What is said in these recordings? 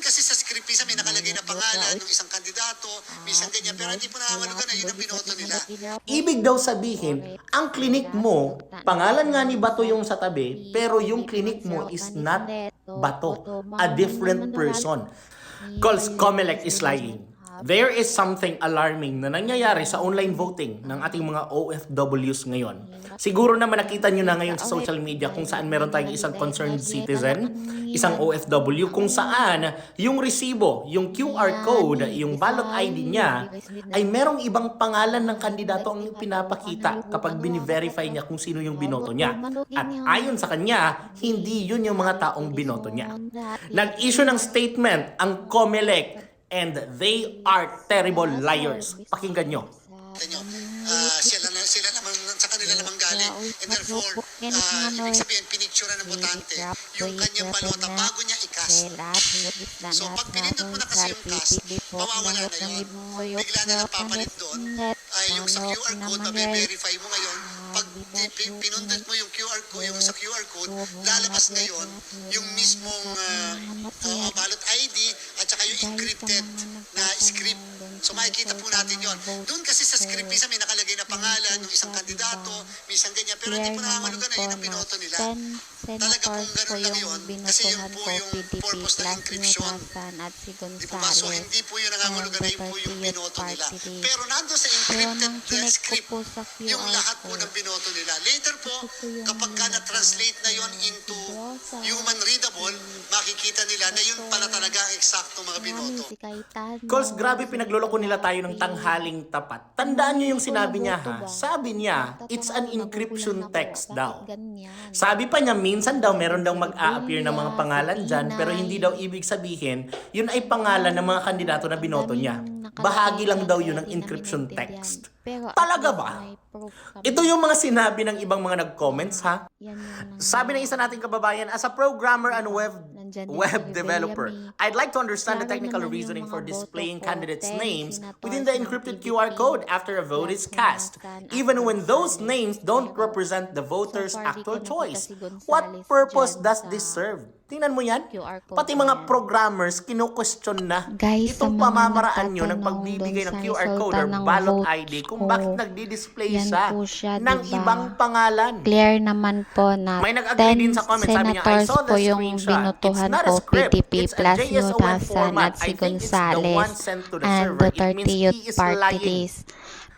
kasi sa script minsan may nakalagay na pangalan ng isang kandidato, minsan ganyan, pero hindi po nangangahulugan na yun ang binoto nila. Ibig daw sabihin, ang klinik mo, pangalan nga ni Bato yung sa tabi, pero yung klinik mo is not Bato, a different person. Calls Comelec is lying. There is something alarming na nangyayari sa online voting ng ating mga OFWs ngayon. Siguro naman nakita nyo na ngayon sa social media kung saan meron tayong isang concerned citizen, isang OFW, kung saan yung resibo, yung QR code, yung ballot ID niya, ay merong ibang pangalan ng kandidato ang pinapakita kapag bini-verify niya kung sino yung binoto niya. At ayon sa kanya, hindi yun yung mga taong binoto niya. Nag-issue ng statement ang Comelec, and they are terrible liars. Pakinggan nyo. Sila naman, sa kanila naman galing. And therefore, ibig sabihin, pinicture ng botante yung kanyang balota bago niya i-cast. So, pag pinindot mo na kasi yung cast, mawawala na yun. Bigla na napapalit doon. Yung sa QR code, mabe-verify mo ngayon. Pag pinundot mo yung QR code, yung sa QR code, lalabas ngayon yung mismong ballot ID at saka yung encrypted na script. So makikita po natin yon. Doon kasi sa script, minsan may nakalagay na pangalan ng isang kandidato, minsan ganyan, pero hindi po nangangahulugan na yun ang binoto nila. Talaga pong ganun lang yun, kasi yun po yung purpose ng encryption. Di po ba? So hindi po yun nangangahulugan na yun po yung binoto nila. Pero nandun sa encrypted script, yung lahat po ng binoto nila. Later po, kapag ka na-translate na yon into human readable, makikita nila na yun pala talaga ang eksaktong mga binoto. Calls, grabe pinagloloko nila tayo ng tanghaling tapat. Tandaan nyo yung sinabi niya ha. Sabi niya, it's an encryption text daw. Sabi pa niya, minsan daw meron daw mag-a-appear ng mga pangalan dyan, pero hindi daw ibig sabihin, yun ay pangalan ng mga kandidato na binoto niya. Bahagi lang daw yun ng encryption text. Talaga ba? Ito yung mga sinabi ng ibang mga nag-comments ha. Sabi ng isa nating kababayan, as a programmer and web developer, I'd like to understand the technical reasoning for displaying candidates' names within the encrypted QR code after a vote is cast, even when those names don't represent the voter's actual choice. What purpose does this serve? Tingnan mo yan. Pati mga programmers, kino-question na itong pamamaraan nyo ng pagbibigay ng QR code or ballot ID kung bakit nagdi-display siya ng ibang pangalan. Clear naman po na May nag-agree din 10 sa comment, sabi niya, I senators saw the po yung screenshot. It's binutuhan not a ko, script. PDP It's a plus JSON Yutasan format. at si I think it's the one Gonzales sent to the and server. It Duterte means Youth he is Party lying. List.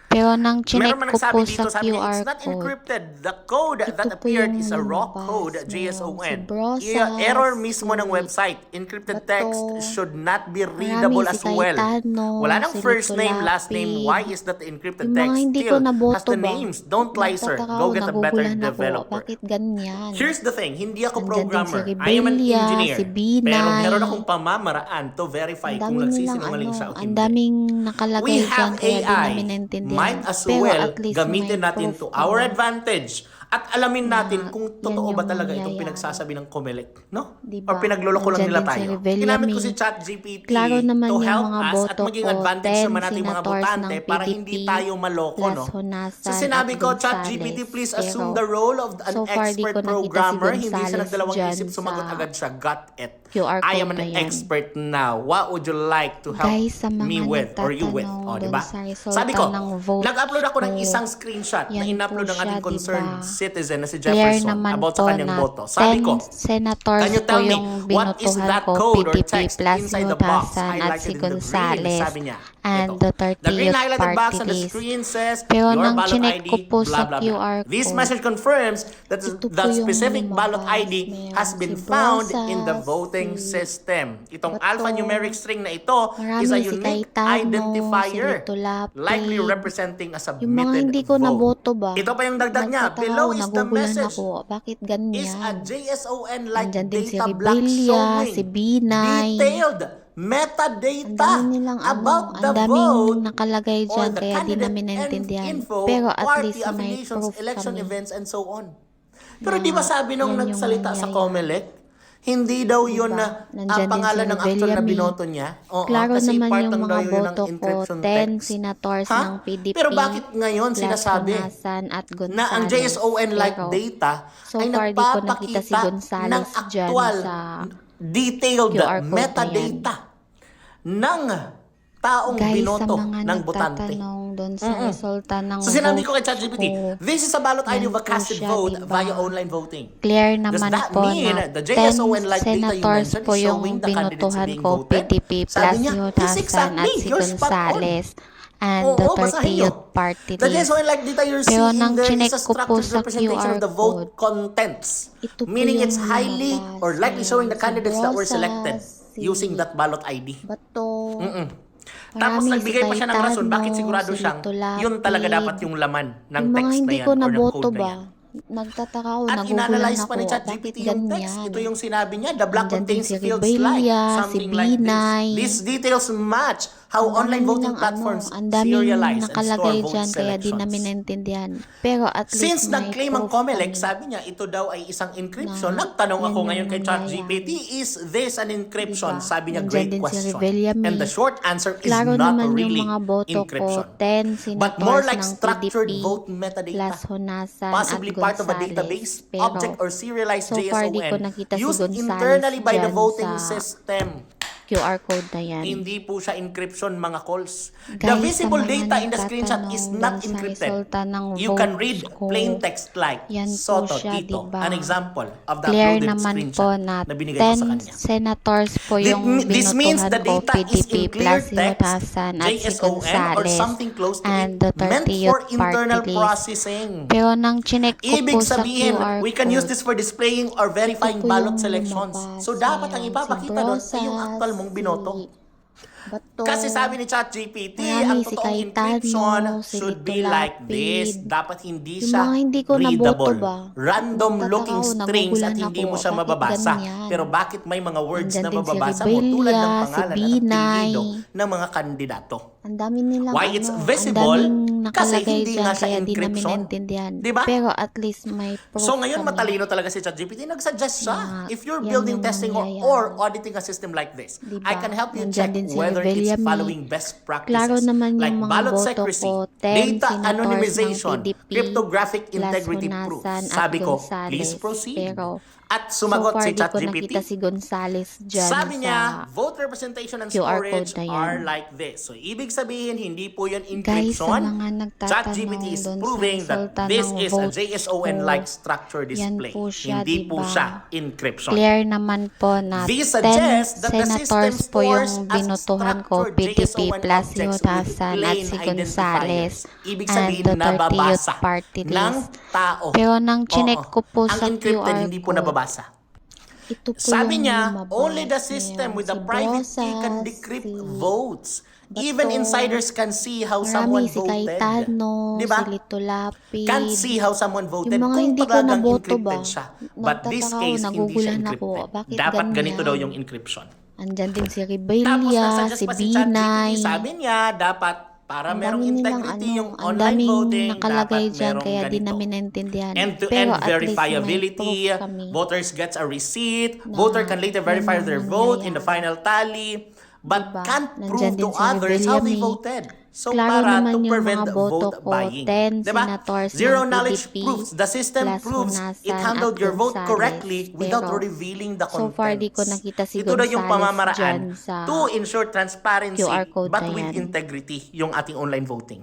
Pero nang chinek Meron man ko po nagsabi sa dito, sabi niya, QR it's not code, encrypted. The code that ito po appeared yung is a raw lumabas code, na JSON. si Brosas, Error mismo ng website. Encrypted text should not be readable marami, as si well. Cayetano, Wala nang si first Lito name, last name. Lapid. Why is that the encrypted Yung mga text hindi still ko naboto has the ba? names? Don't lie, sir. Go get a better Naguguluhan ako. developer. Bakit ganyan? Here's the thing, hindi ako Nandyan din programmer. si I am an Rebella, engineer. si Binay. Pero meron akong pamamaraan to verify Ang kung dami nilang nagsisinungaling siya o ang hindi. daming nakalagay We dyan have kaya di AI. namin naintindihan. Might as Pero well at least gamitin may natin proof to our naman. advantage. At alamin natin kung totoo yan ba yung talaga itong mangyayari. pinagsasabi ng Comelec, no? Diba? Or pinagloloko lang Nandyan nila din si tayo. Rebella Ginamit ko May. si ChatGPT Klaro naman to yung help mga us at boto maging ko, advantage 10 naman nating mga senators botante ng para PDP hindi tayo maloko, plus no? Honasan So sinabi at ko, Gonzales. ChatGPT, please assume Pero the role of an so far, di expert ko nakita si programmer. Hindi siya Gonzales nagdalawang dyan isip, sumagot sa agad siya. Got it. QR I code am an na yan. expert now. What would you like to help Guys, sa mga me with or you with? nagtatanong O, dun diba? sa resulta Sabi ko, ng vote nag-upload ako ng ko, isang screenshot na yan in-upload po ng ating siya, concerned diba? citizen na si Clear Jefferson naman about sa po kanyang na boto. Sabi 10 ko, senators can you po tell me yung what is binutuhan that ko, code or PDP text plus inside the box Yutasan at highlighted si in the green? Gonzales Sabi niya, and ito. Duterte The green Youth highlighted box Party on the List. screen says, Pero your nang ballot chinek ID, ko po blah, sa blah, QR blah. This code, message confirms that ito po the yung specific ballot lumabas. ID has Meron been si found in the Brosas, voting si system. Itong Bato. alphanumeric string na ito Marami, is a si unique Cayetano, identifier, si Lito Lapid. likely representing a Yung mga submitted hindi ko vote. naboto ba? Ito pa yung dagdag niya. Nagtataka Below ako, is the naguguluhan message. ako. Bakit Is a ganyan? JSON-like Nandyan din si data block Rebella, showing si Binay. detailed Ang metadata dami nilang about the ang daming vote nakalagay or dyan the kaya di candidate namin and naintindihan. info, Pero at party least may affiliations, proof election kami. events, and so on. Pero Na di ba sabi nung yan yung nagsalita sa mangyayari. Comelec, hindi daw yun Diba? na Nandyan din pangalan si ng actual na Rebella May. binoto niya. Oo, Klaro kasi naman part yung lang daw mga yun ng boto ko, encryption 10 text. senators Ha? ng PDP Pero bakit ngayon plus sinasabi Honasan at Gonzales. na ang JSON-like Pero data so ay far di ko nakita si nagpapakita Gonzales ng dyan actual sa detailed QR code na metadata ng taong Guys, sa binoto mga ng botante. nagtatanong doon sa resulta ng So sinabi ko kay vote ChatGPT, ko, this is a ballot ID of a yan po casted siya, vote diba? via online voting. clear Does naman that po mean na the 10 JSON like data you senators mentioned po is yung showing the candidates binutuhan being ko, voted? PDP Sabi plus niya, Youth yes, Hasan exactly. at si You're spot on. Gonzales and Oo, Duterte basahin nyo. Youth Party The List. JSON like data you're Pero seeing nang there chinek is a ko po structured sa representation of the QR vote contents. ito po Meaning it's yung highly lumabas. or likely showing the Mayroong si candidates that were Brosas, selected si using that ballot ID. Bato. Tapos Marami, nagbigay pa siya ng rason bakit sigurado si siyang Lito Lapid. yun talaga dapat yung laman ng Yung mga text na hindi yan ko or ng naboto code na ba? yan. Nagtataka ako, At nagugulan inanalyze ako. pa ni Bakit ChatGPT yung text. ganyan? Ito yung sinabi niya, the block Nandyan din contains si fields Rebella, like, si something like Binay. this. These details match how Ang online dami voting nilang platforms ang daming serialize and store nakalagay vote dyan, kaya di namin selections. naintindihan. Pero at least Since may nag-claim ang proof COMELEC, kami. sabi niya, ito daw ay isang encryption. Na Nagtanong yan ako yung ngayon kay nangyayari. ChatGPT, is this an encryption? Diba? Sabi niya, Nandyan great din si question. Rebella May. And the short answer is Klaro not naman really yung mga boto encryption. ko, 10 senators But more like ng structured PDP vote metadata. plus Honasan Possibly at part of a Gonzales. database, Pero object, or serialized so far, di ko JSON nakita si used Gonzales internally by the dyan voting sa system. QR code na yan. Hindi po siya encryption, mga calls. The Guys, visible sa mga data in the screenshot is nagtatanong not dun sa encrypted. resulta ng You can votes read ko, plain text like yan po Soto, siya, Tito, diba? an example of the Clear uploaded naman po screenshot na na binigay ko sa 10 kanya. senators po yung This means binutuhan the ko, data is PDP in clear plus Youth text, Hasan at si JSON, or Gonzales something close to and it, Duterte meant for Youth internal Party List. processing. Pero nang chinek ko Ibig po sa sabihin, QR we can use code, this for displaying or verifying ito po ballot yung selections. lumabas. So, dapat ang Mayroong ipapakita doon si ay yung actual mong binoto. Bato, Kasi sabi ni ChatGPT, marami, ang si totoong Cayetano, encryption si should Lito be like Lapid. this. Dapat hindi Yung siya mga hindi ko naboto readable. ba? Random Nagtataka looking ako, strings at nagugulan hindi ako. mo siya Bakit mababasa. ganyan? Pero bakit may mga words Nandyan na din si mababasa mo tulad ng Rebella, si pangalan at Binay. apelyido ng mga kandidato? Ang dami nilang Why it's ang visible? daming Kasi nakalagay hindi dyan, nga siya kaya di namin encryption. naintindihan. Diba? Pero at least may proof So ngayon kami. matalino talaga si ChatGPT. Nagsuggest siya. Na If you're yan building, yung testing, mangyayari. or auditing a system like this, Diba? I can help you Nandyan check din si whether Rebella it's May. following best practices Klaro naman yung like mga ballot boto secrecy, ko, 10 data senators anonymization, ng PDP cryptographic plus integrity Honasan proofs. at Sabi ko, Gonzales. please proceed. Pero At so sumagot far, si di ko ChatGPT. nakita si Gonzales dyan Sabi sa niya, vote representation and QR storage code na yan. are like this. So, ibig sabihin, hindi po yan Guys, sa encryption. mga nagtatanong ChatGPT is doon sa proving that resulta this ng is a vote JSON-like ko, structure display. yan po siya, Hindi po diba? siya encryption. clear naman po na This 10 suggests that the system senators po yung stores as binutuhan ko, structured PDP JSON plus objects Youth with Hasan at plain si identifiers. Gonzales Ibig and sabihin, Duterte Youth nababasa Party ng List. tao. Pero nang chinek Oo. ko po Ang sa encrypted, QR hindi po code, nababasa. ito po Sabi yung niya, lumabas. only the system with the Mayroong si private key can Brosas, decrypt si votes. Even Bato, insiders can see how marami, someone si voted. Cayetano, Diba? si Lito Lapid. Can't see how someone voted Yung mga kung hindi ko talagang naboto ba? encrypted siya. But this Nagtataka ako, case, hindi siya nagugulan ako. encrypted. Bakit Dapat ganyan? ganito daw yung encryption. Andyan din si Tapos Rebella, nagsuggest si pa si ChatGPT, Binay. sabi niya, dapat para Ang merong dami nilang integrity yung ang online daming voting, nakalagay dapat dyan, merong kaya di ganito. namin naintindihan. End-to-end Pero at least may verifiability, proof kami. voters gets a receipt, Na voter can later verify yan ang their vote in the nangyayari. final tally, but Diba? can't Nandyan prove din to si others how they Rebella May. voted. So Klaro para naman to yung prevent mga boto vote ko, buying. 10 Diba? senators Zero ng knowledge PDP proves. The system plus proves it Honasan handled at your vote Gonzales. correctly without Pero revealing the so contents. far, di ko nakita si Ito daw yung Gonzales pamamaraan dyan sa to ensure transparency QR code but na with yan. integrity yung ating online voting.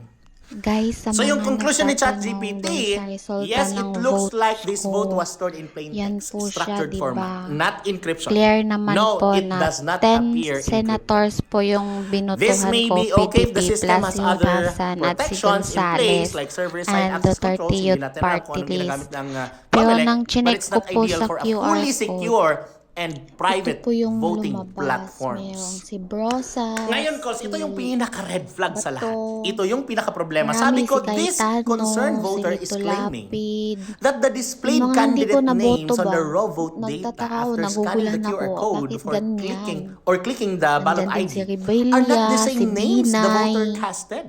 Guys, sa So mga yung conclusion ni nagtatanong ChatGPT, dun sa resulta yes, it ng looks votes like this ko, vote was stored in plain yan text, po siya, structured diba? format, not encryption. Clear naman No, po it na does not 10 appear encrypted. senators po yung This binutuhan may ko, be okay if the PDP system plus has Youth other Hasan at si protections in place Gonzales like server-side and access Duterte controls, hindi Youth natin alam kung Party anong ginagamit List. ng Pero COMELEC, nang but chinek it's ko not po ideal sa for a QR fully code, secure and private ito po yung voting lumabas. Mayroong platforms. si Brosas. Ngayon, Cols, ito yung pinaka-red flag sa Bato. lahat. Ito yung pinaka-problema. Marami Sabi ko, si this Cayetano, concerned voter si is Lito claiming Lapid. that the displayed Yung mga hindi ko candidate naboto names on ba? the raw vote data Nagtataka ako, after scanning the nagugulan QR ako. code Bakit before ganyan? clicking the ballot Andyan din ID si Rebella, are not the same si names the Binay. voter casted.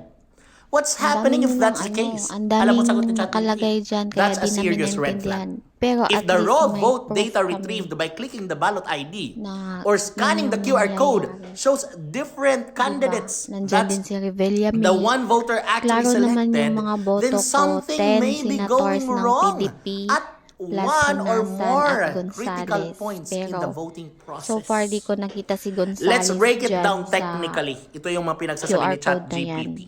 What's Ang happening if dami that's the nilang case? Ang Alam mo daming sagot ni ChatGPT. nakalagay dyan, kaya That's a di namin serious red naintindihan. flag. Pero If at the least raw may vote proof data kami retrieved by clicking the ballot ID na or scanning the yun QR yung code nangyayari. shows different candidates, Nandyan din si Rebella May. the one voter actually Klaro naman selected, yung mga boto then ko, something 10 may be senators going ng wrong PDP at one or Honasan more at critical Gonzales. points in the Pero voting process. so far di ko nakita si Gonzales Let's break it dyan down sa technically. Ito yung mga pinagsasabi QR ni code na yan. ChatGPT.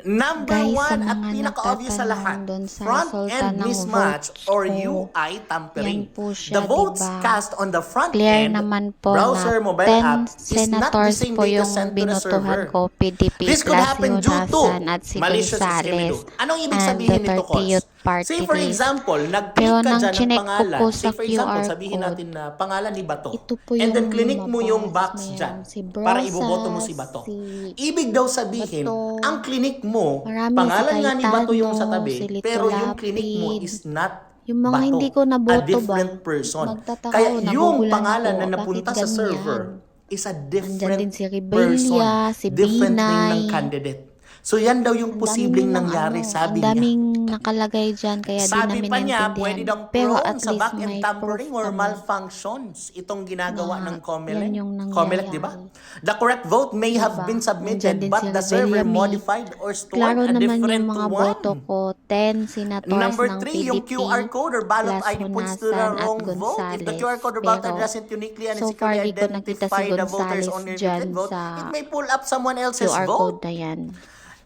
Number Guys, sa one at mga pinaka-obvious sa lahat, nagtatanong doon sa resulta front-end ng mismatch votes or ko, UI tampering. yan po siya, The votes diba? cast on the front Clear end, naman po browser, na mobile 10 app, is not the senators same po data yung sent to the binutuhan server. ko, PDP, This could happen due to Honasan at si malicious Gonzales scheme. Anong ibig and sabihin nito, Duterte Cos? Youth Party Say for list. example, nag-click Pero ka nang dyan ng chinek ko pangalan. po Say sa for example, QR sabihin code, natin na pangalan ni Bato. ito po And then yung click mo yung lumabas. box dyan Mayroong si para iboboto mo Brosas, si Bato. si Ibig daw sabihin, Bato, ang click mo, marami, pangalan si nga ni Bato yung sa Cayetano, tabi, si Lito pero yung click mo Lapid. is not Yung mga Bato, hindi ko a naboto ba, different person. magtataka Kaya ako, yung nagugulan pangalan ako, na napunta bakit sa server ganyan? is a Andyan different din si Rebellia, person, si different name ng Binay. candidate. So yan daw yung Ang dami posibleng nilang nangyari, sabi ang niya. daming nakalagay dyan, kaya di Sabi namin pa niya, naintindihan. pwede daw Pero prone at sa least back-end may tampering proof or kami malfunctions itong ginagawa na ng yan yung COMELEC, di ba? The correct vote may have Diba? been Nandyan submitted din but si the server Rebellia, modified or stored Klaro a naman different yung mga one. boto ko, 10 senators Number ng 3, yung PDP QR code or ballot plus ID points to the Honasan at wrong vote. If the Gonzales. QR code or ballot ID Pero doesn't uniquely and so far securely di ko nakita si identify the voters Gonzales on your dyan vote, sa it may pull up someone else's QR vote. code na yan.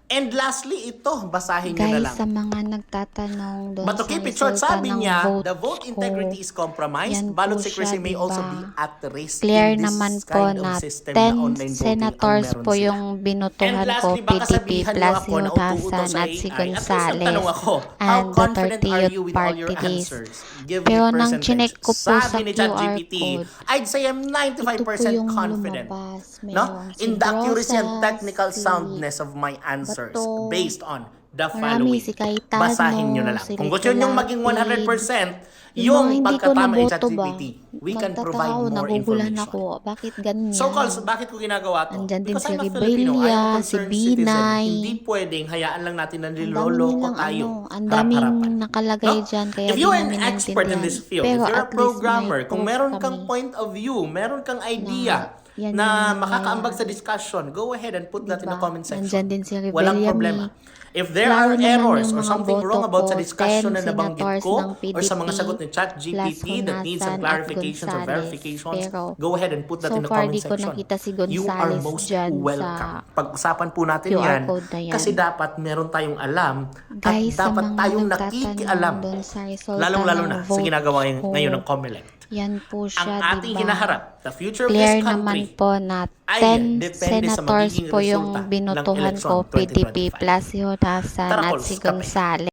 And lastly, ito, basahin nyo na Guys, lang. sa mga nagtatanong doon But to sa keep it short, resulta sabi ng niya, vote the vote integrity ko, is compromised. yan Ballot po secrecy siya, may also be diba? at risk Clear in this naman po kind of na system na 10 online voting ang senators meron po sila. yung And binutuhan ko, lastly, baka PDP sabihan nyo plus ako na uto-uto Honasan sa at AI. si At least nagtanong Gonzales ako, how and confident Duterte are you Youth with all your Party list. answers? Give Pero me nang percentage. chinek ko po sa Sabi ni QR ChatGPT, code, I'd say I'm ito po 95% yung confident. lumabas. No? Mayroong si In the accuracy and Brosas, technical si soundness of my answers Bato, based on the marami, following. si Cayetano, Basahin nyo na lang. si Kung Lito gusto nyo maging Lapid. 100%, yung mga hindi ko pagkatama ni naboto ba, ChatGPT, we can magtataka provide ako, more nagugulan information. ako. Bakit ganyan? So, Carl, bakit ko ginagawa to? Andyan din Because si I'm a Filipino. I am a Rebellia, si concerned citizen. Binay. Hindi pwedeng hayaan lang natin na Ang dami niloloko nilang tayo. ang daming Harap-harapan. nakalagay No? dyan, kaya If di you're an namin expert in naintindihan. this field, Pero if you're a at least programmer, may kung proof meron kami kang point of view, meron kang idea yan na yung makakaambag sa nangyayari. discussion, go ahead and put that in the Diba? comment section. Nandyan din si Walang Rebellia problema. If there Klaro are naman errors yung or mga something boto wrong about sa ko, discussion 10 na nabanggit senators ko ng or sa mga PDP sagot ni ChatGPT plus that needs some Honasan at clarifications or Gonzales. verifications, Pero go ahead and put that so in the far comment di ko section. nakita si You are Gonzales most dyan welcome. sa Pag-usapan po natin QR yan, code na yan. kasi dapat meron tayong alam Guys, at sa dapat mga tayong nagtatanong nakikialam. doon sa resulta Lalong-lalo ng na sa vote ginagawa ko, ngayon ng COMELEC. yan po Ang siya, ating diba? hinaharap, the future of Clear this naman country, po na ay 10 depende sa senators magiging po resulta yung ng binutuhan eleksyon ko, PDP 2025. plus Honasan Tara, at Pauls, si kape. Gonzales.